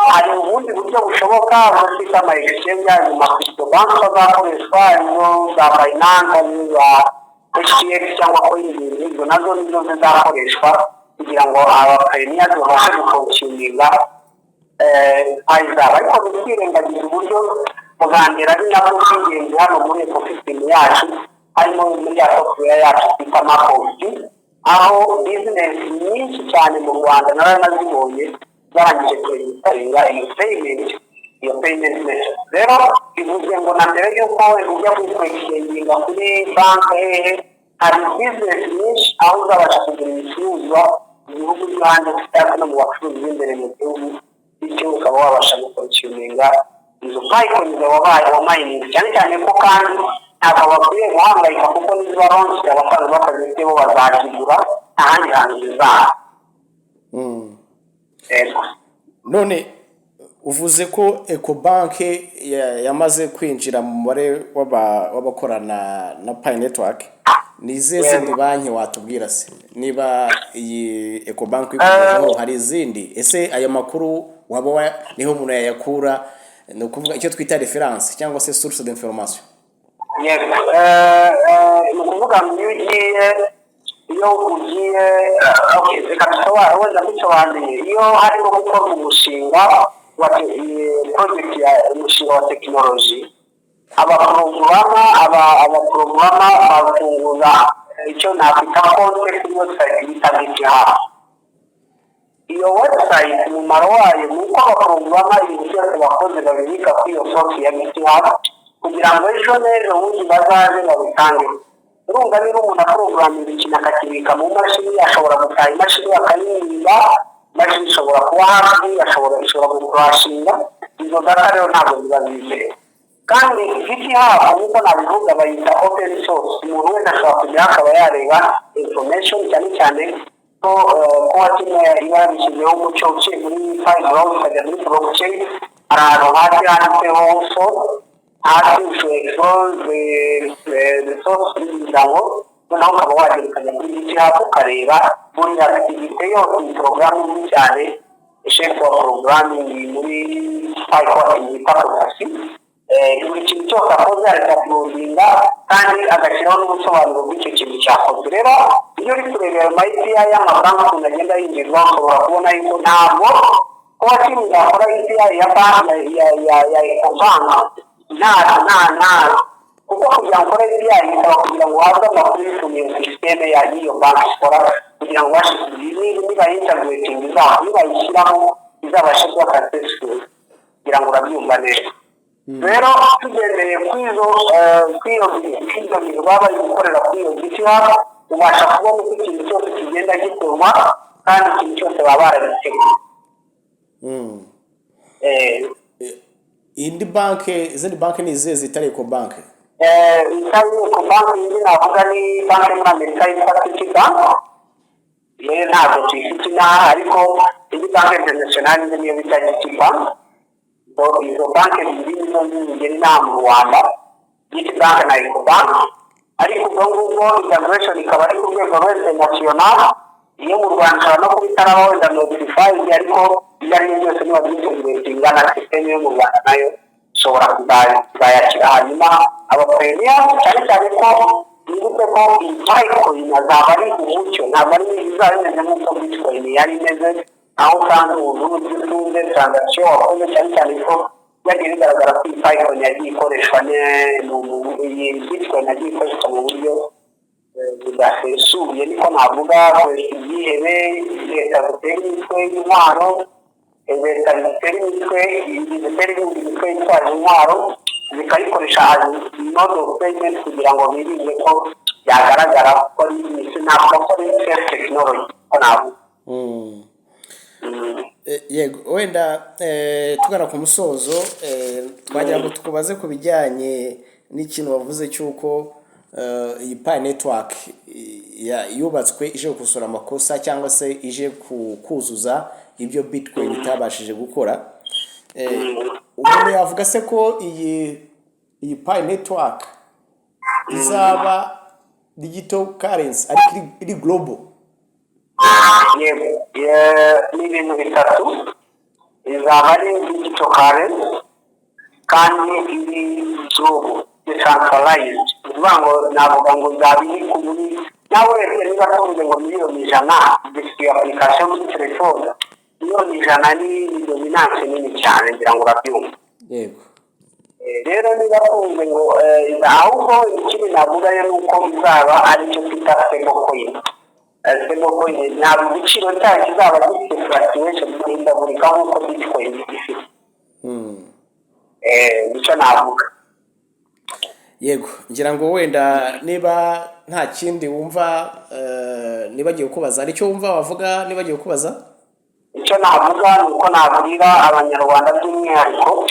hari ubundi buryo bushoboka bufite ama exchange mu crypto bank bazakoreshwa izo za Binance za HTX cyangwa Coinbase nazo nizo zizakoreshwa kugira ngo abapayiniya babashe gukonsuminga ariko twirengagiza uburyo kuganira ari nabwo by'ingenzi hano muri ecosystem yacu harimo muri ya software yacu twita Makosi aho business nyinshi cyane mu Rwanda narazibonye zarangije kurenga iyo payment method rero bivuze ngo na mbere yuko ujya kwishyingira kuri banki hari business nyinshi aho uzabasha kugura ibicuruzwa mu bihugu by'ahandi cyangwa no mu bacuruzi b'imbere mu gihugu bityo ukaba wabasha gukonsuminga izo Bitcoin wabaye wa mining cyane cyane ko kandi ntabwo bakwiye guhangayika kuko nizo baronse abasanzwe bakazifite bo bazakigura ahandi hantu zizaba none uvuze ko Ecobank yamaze kwinjira mu mubare w'abakorana na Pi Network ni izihe zindi banki watubwira se niba iyi Ecobank ikugezeho hari izindi ese aya makuru waba niho umuntu yayakura ni ukuvuga icyo twita reference cyangwa se source d'information ni ukuvuga ngo iyo ugiye reka dusobanure wenda dusobanuye iyo harimo gukora umushinga wa project ya umushinga wa tekinoloji abaporogurama bafunguza icyo nakwita konti kuri website bita GitHub iyo website umumaro wayo ni uko abaporogurama ibintu byose bakoze babibika kuri iyo source ya GitHub kugira ngo ejo n'ejo bundi bazaze babitange urumva niba umuntu aporoguraminga ikintu akakibika mu mashini ashobora gutaha imashini akayimwiba imashini ishobora kuba hafi ishobora gukurashinga izo data rero ntabwo ziba zizewe kandi GitHub nk'uko nabivuga bayita open source umuntu wese ashobora kujyaho akaba yareba information cyane cyane ko wakimwe iba yabishyizeho umuco uciye muri Fileblog ukajya muri blockchain hari ahantu hasi handitseho so hasi ushobora expose the source kugira ngo noneho ukaba wagera ukajya muri GitHub ukareba buri activity yose ni porogaramu nini cyane chef wa programming muri Python yita Process buri kintu cyose akoze arakaburinda kandi agashyiraho n'ubusobanuro bw'icyo kintu cyakozwe rero iyo uri kurebera mu API y'amabanki ukuntu agenda yinjirwa ushobora kubona yuko ntabwo kuba kimwe yakora API ya banki ya Ecobank nta kuko kugira ngo ukore API bisaba kugira ngo uhabwe amakuru y'ukuntu iyo systeme y'iyo banki ikora kugira ngo ubashe niba integrating niba yishyiramo izabashe kuba successful kugira ngo urabyumva neza rero tugendeye kw'iyo bintu baba bari gukorera kuri iyo GitHub ubasha kubona uko ikintu cyose kigenda gikorwa kandi ikintu cyose baba barabiteguye izindi banki ni izihe zitari Ecobank itari Ecobank indi navuga ni banki muri Amerika yitwa Citibank rero ntabwo tuyifite inaha ariko indi banki international niyo bita Citibank izo banki ebyiri nizo zigera inaha mu Rwanda Citibank na Ecobank ariko ubwo ngubwo integration ikaba ari ku rwego international iyo mu Rwanda ushobora no kuba itaraba wenda notified ariko ibyo ari byo byose niba byiteguye na system yo mu Rwanda nayo ishobora kuzayakira hanyuma abapayiniya cyane cyane ko nibutse ko bitcoin azaba ari umucyo ntabwo ari izaba imeze nk'uko bitcoin yari imeze aho usanga umuntu utunze transaction wakoze cyane cyane ko yagiye bigaragara ko bitcoin yagiye ikoreshwa iyi bitcoin yagiye ikoreshwa mu buryo budasesuye niko navuga igihebe leta zitera imitwe y'intwaro leta zitera imitwe yitwaje intwaro zikayikoresha mode of payment kugira ngo birinde ko yagaragara ko ari imisi ntabwo ko ari safe technology ko navuga yego wenda tugana ku musozo twagira ngo tukubaze ku bijyanye n'ikintu wavuze cy'uko iyi Pi network yubatswe ije gukosora amakosa cyangwa se ije kuzuza ibyo Bitcoin itabashije gukora. Umuntu yavuga se ko iyi Pi network izaba digital currency ariko iri global? Yego ni ibintu bitatu izaba ari digital currency kandi iri global decentralized uvuga ngo navuga ngo izaba iri ku muri nawe niba tuvuze ngo miliyoni 100 dufite application muri telefone miliyoni 100 ni dominance nini cyane ngira ngo urabyumva. Yego rero niba tuvuze ngo ahubwo ikindi navuga yo nuko izaba ari cyo twita stablecoin. Stablecoin ntabwo igiciro cyayo kizaba gifite fluctuation ihindagurika nk'uko bitcoin ifite. Nicyo navuga. Yego ngira ngo wenda niba nta kindi wumva nibagiye kubaza aricyo wumva wavuga nibagiye kubaza. Icyo navuga nuko nabwira abanyarwanda by'umwihariko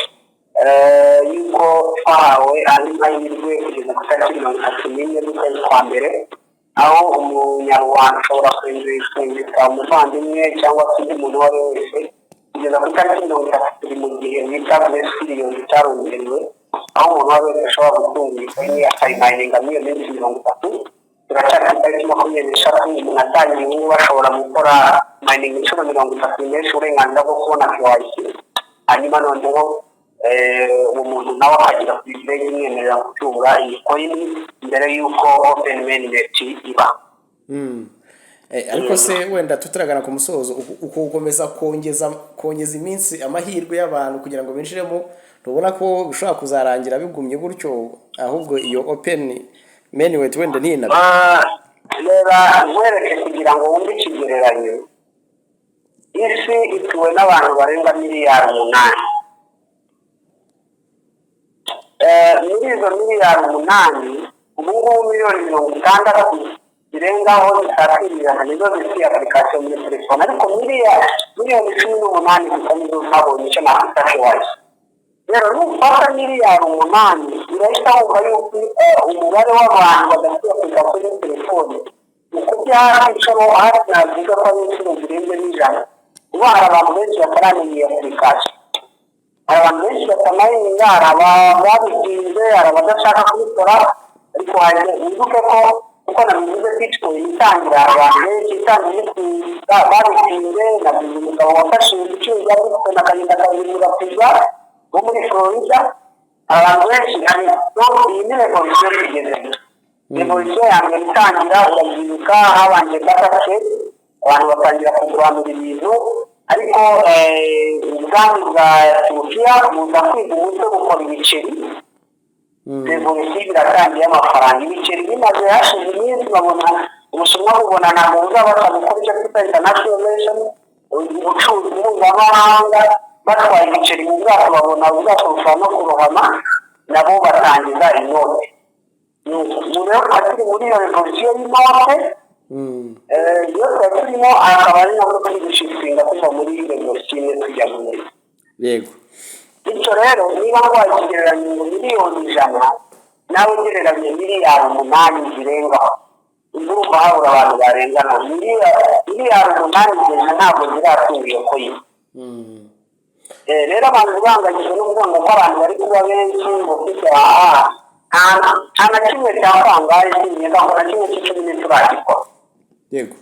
yuko twahawe andi mahirwe kugeza ku tariki 31 z'ukwezi kwa mbere aho umunyarwanda ashobora kwinjira umuvandimwe cyangwa se undi muntu uwo ari we wese kugeza ku tariki 30 mu gihe bita grace period cyarongerewe aho umuntu wese ashobora gutunga iyi akayimayininga muri iyo minsi 30 turacyari ku tariki 23 umuntu atangiye ubu bashobora gukora mining inshuro 30 menshi uburenganzira bwo kubona KYC hanyuma noneho umuntu nawe akagira ku birenge imwemerera gutunga iyi coin mbere y'uko open mainnet iba. Ariko se wenda tutaragana ku musozo ukomeza kongeza iminsi amahirwe y'abantu kugira ngo binjiremo tubona ko bishobora kuzarangira bigumye gutyo ahubwo iyo open mainnet wenda nina reba wereke kugira ngo wumve ikigereranyo isi ituwe n'abantu barenga miliyari 8 muri izo miliyari 8 ubu ngubu miliyoni 60 zirengaho zisatiriana nizo zifite application muri telefone ariko miliyoni 18 gusa nizo zabonye icyo nakwita KYC. Rero nufata miliyari 8 urahita wumva yuko umubare w'abantu badafite application muri telefone ukubyara inshuro hafi navuga ko ari inshuro zirenze n'ijana uba hari abantu benshi bataramenya iyi application. Abantu benshi batamaye hari ababitinze hari abadashaka kubikora ariko wibuke ko uko nabivuze Bitcoin itangira abantu benshi itangiye babitinze nabivuze umugabo wafashe igiciro cya Bitcoin akagenda akabimura kujya wo muri Florida abantu benshi hari iyi ni revolution igeze revolution ya mbere itangira urabyibuka habanje gatatu abantu batangira kuguranura ibintu ariko ubwami bwa Turukiya buza kwiga uburyo gukora ibiceri revolution iratangiye amafaranga ibiceri bimaze hashize iminsi babona Ubushinwa bubona ntabwo buzabasha gukora icyo twita international relation ubucuruzi mpuzamahanga batwaye ibiceri mu bwato babona ubwato bushobora no kurohama nabo batangiza inote. Rero akiri muri iyo revolution y'inote iyo turimo akaba ari nabwo turi gushitinga kuva muri revolution tujya muri. Yego bityo rero niba ngwaye ikigereranyo ngo miliyoni 100 nawe ugereranye miliyari 8 zirengaho urumva habura abantu barengana miliyari 8 ntabwo ziratunga iyo coin. Rero abantu banganyije no kuvuga ko abantu bari kuba benshi ngo kujya nta na kimwe cyakangaye kimwe na kimwe cy'icumi turagikora. Yego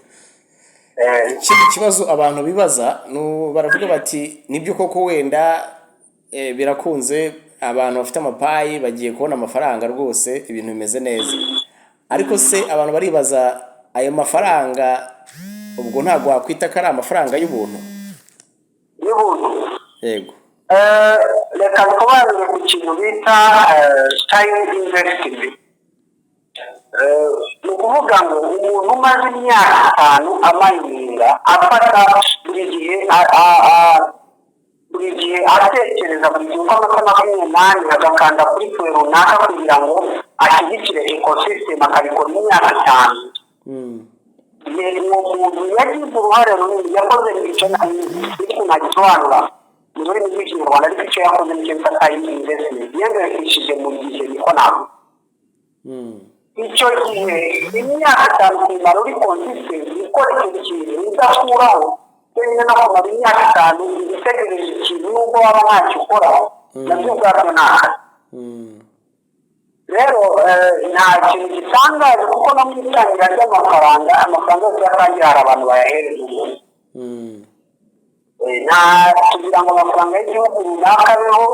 ikindi kibazo abantu bibaza baravuga bati nibyo koko wenda birakunze abantu bafite amapayi bagiye kubona amafaranga rwose ibintu bimeze neza, ariko se abantu baribaza ayo mafaranga ubwo ntabwo wakwita ko ari amafaranga y'ubuntu? y'ubuntu yego. reka nsobanure ku kintu bita time investing. ni ukuvuga ngo umuntu umaze imyaka 5 amayininga afata buri gihe atekereza buri gihe uko amasaha 28 agakanda kuri twe runaka kugira ngo ashyigikire ecosystem akabikora imyaka 5. uwo muntu yagize uruhare runini, yakoze icyo nagisobanura mu rurimi rw'ikinyarwanda, ariko icyo yakoze nicyo bita time investment. yiyandikishije mu gihe niko ntabwo icyo gihe imyaka 5 kumara uri consistent ukora ikintu kintu udakuraho wenyine no kumara imyaka 5 utegereje ikintu nubwo waba ntacyo ukoraho nabyo ubwabyo ntaka. rero nta kintu gitangaje kuko no mu itangira ry'amafaranga yose yatangira hari abantu bayahereza umuntu. tugira ngo amafaranga y'igihugu runaka abeho,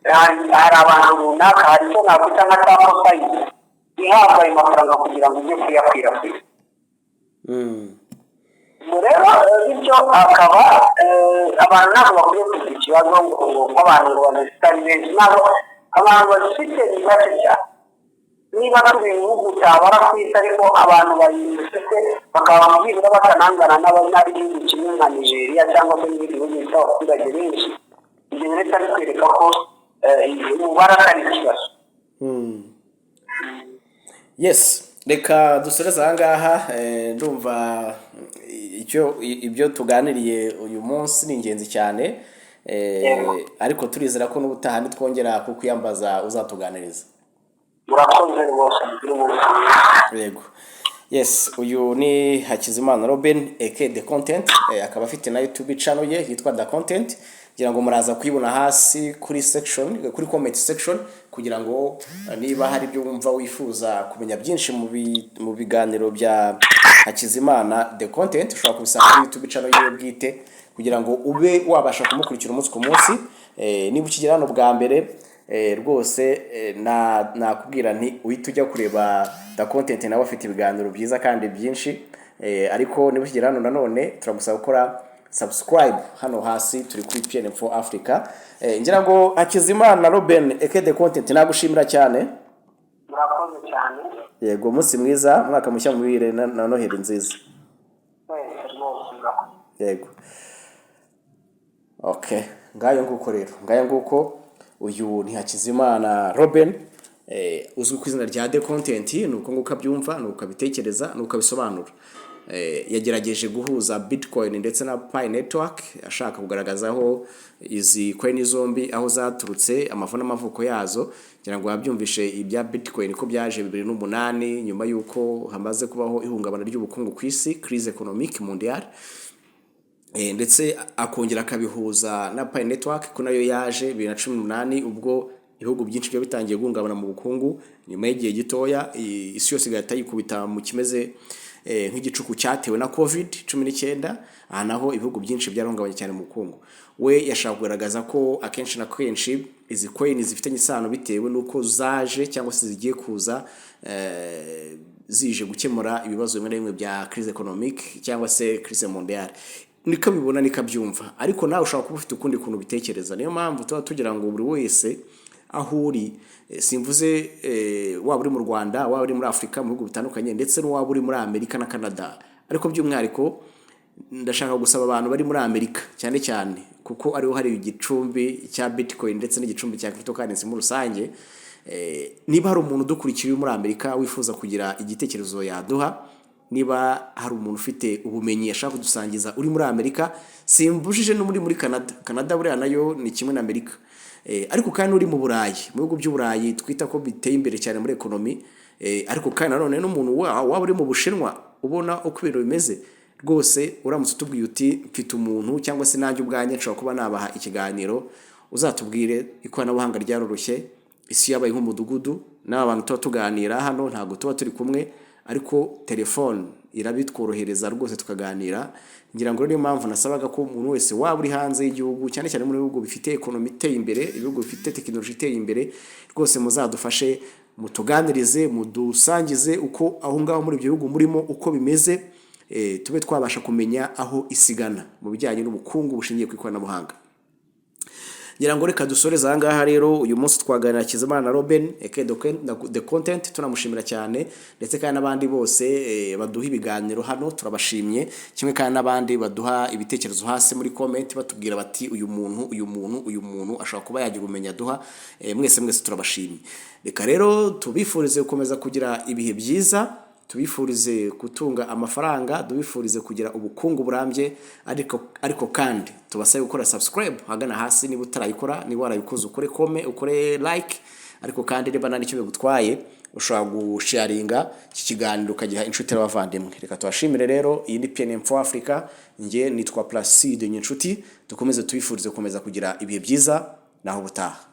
hari abantu runaka, hari icyo nakwita nka taposayidi ihabwa ayo mafaranga kugira ngo ujye kuyakwirakwiza. rero bityo akaba abantu ntabwo bakwiye kugira ikibazo ngo abantu ngo bazitari benshi, ntabwo abantu bazifite ni bake cyane. niba turi mu bihugu utabara ku isi ariko abantu bayifite bakaba byibura batanangana n'abanyab'igihugu kimwe nka Nigeria cyangwa se n'ibindi bihugu bifite abaturage benshi, ibyo rero bitwereka ko umubare atari ikibazo. Yes, reka dusoreze aha ngaha. Ndumva ibyo tuganiriye uyu munsi ni ingenzi cyane, ariko turizera ko n'ubutaha nitwongera kukwiyambaza uzatuganiriza. murakoze rwose. yego. Yes, uyu ni Hakizimana Robin aka The Content, akaba afite na YouTube channel ye yitwa The Content, kugira ngo muraza kuyibona hasi kuri comment section, kugira ngo niba hari ibyo wumva wifuza kumenya byinshi mu biganiro bya Hakizimana The Content, ushobora kubisanga kuri YouTube channel ye bwite, kugira ngo ube wabasha kumukurikira umunsi ku munsi. Niba ukigera hano bwa mbere rwose nakubwira nti uhita ujya kureba The Content, nawe afite ibiganiro byiza kandi byinshi. Ariko niba ukigera hano nanone turagusaba gukora subscribe hano hasi, turi kuri PN4 Africa. Ngira ngo Hakizimana Robin aka The Content nagushimira cyane. murakoze cyane. Yego, umunsi mwiza, mwaka mushya muhire na Noheli nziza. Yego. Okay, ngayo nguko rero, ngayo nguko uyu ni Hakizimana Robin, uzwi ku izina rya The Content. Nuko nguko abyumva, nuko abitekereza, nuko abisobanura. Yagerageje guhuza Bitcoin ndetse na Pi Network, ashaka kugaragaza aho izi coin zombi aho zaturutse, amavu n'amavuko yazo, kugira ngo babyumvishe ibya Bitcoin ko byaje 2008 nyuma yuko hamaze kubaho ihungabana ry'ubukungu ku isi, crise économique mondiale. Ndetse akongera akabihuza na Pi Network ko nayo yaje 2018 ubwo ibihugu byinshi byo bitangiye guhungabana mu bukungu. Nyuma y'igihe gitoya isi yose igahita yikubita mu kimeze nk'igicuku cyatewe na COVID-19, aha naho ibihugu byinshi byarahungabanye cyane mu bukungu. We yashaka kugaragaza ko akenshi na kenshi izi coin zifitanye isano bitewe nuko zaje cyangwa se zigiye kuza zije gukemura ibibazo bimwe na bimwe bya crise économique cyangwa se crise mondiale. Niko bibona, niko byumva, ariko nawe ushaka kuba ufite ukundi kuntu bitekereza. Niyo mpamvu tuba tugira ngo buri wese aho uri, simvuze waba uri mu Rwanda, waba uri muri Afrika, mu bihugu bitandukanye, ndetse n'uwaba uri muri Amerika na Canada, ariko by'umwihariko ndashaka gusaba abantu bari muri Amerika cyane cyane, kuko ariho hari igicumbi cya Bitcoin ndetse n'igicumbi cya cryptocurrency muri rusange. Niba hari umuntu udukurikiye muri Amerika wifuza kugira igitekerezo yaduha, niba hari umuntu ufite ubumenyi yashaka kudusangiza uri muri Amerika, simbujije no muri Canada buriya nayo ni kimwe na Amerika. Ariko kandi uri mu Burayi, mu bihugu by'Uburayi twita ko biteye imbere cyane muri economy, ariko kandi nanone n'umuntu waba uri mu Bushinwa ubona uko ibintu bimeze, rwose uramutse utubwiye uti mfite umuntu cyangwa se nanjye ubwanye nshobora kuba nabaha ikiganiro, uzatubwire. Ikoranabuhanga ryaroroshye, isi yabaye nk'umudugudu, n'abantu tuba tuganira hano ntago tuba turi kumwe, ariko telefone irabitworohereza rwose tukaganira. Ngira ngo niyo mpamvu nasabaga ko umuntu wese waba uri hanze y'igihugu cyane cyane muri bihugu bifite ekonomi iteye imbere, ibihugu bifite tekinoloji iteye imbere, rwose muzadufashe mutuganirize, mudusangize uko aho ngaho muri ibyo bihugu murimo uko bimeze, tube twabasha kumenya aho isigana mu bijyanye n'ubukungu bushingiye ku ikoranabuhanga. Ngira ngo reka dusoreze aha ngaha rero. Uyu munsi twaganira Hakizimana na Robin The Content, tunamushimira cyane, ndetse kandi n'abandi bose baduha ibiganiro hano turabashimye, kimwe kandi n'abandi baduha ibitekerezo hasi muri comment batubwira bati uyu muntu ashobora kuba yagira umenya duha. Mwese turabashimye. Reka rero tubifurize gukomeza kugira ibihe byiza, tubifurize gutunga amafaranga, tubifurize kugira ubukungu burambye, ariko kandi tubasaye gukora subscribe hagana hasi niba utarayikora, niba warayikoze ukore like, ariko kandi niba nani cyo bigutwaye ushobora gusharinga iki kiganiro ukagiha inshuti n'abavandimwe. Reka tubashimire rero. Iyi ni PNM for Africa, nge nitwa Placide Nyinshuti, dukomeze tubifurize gukomeza kugira ibihe byiza naho butaha.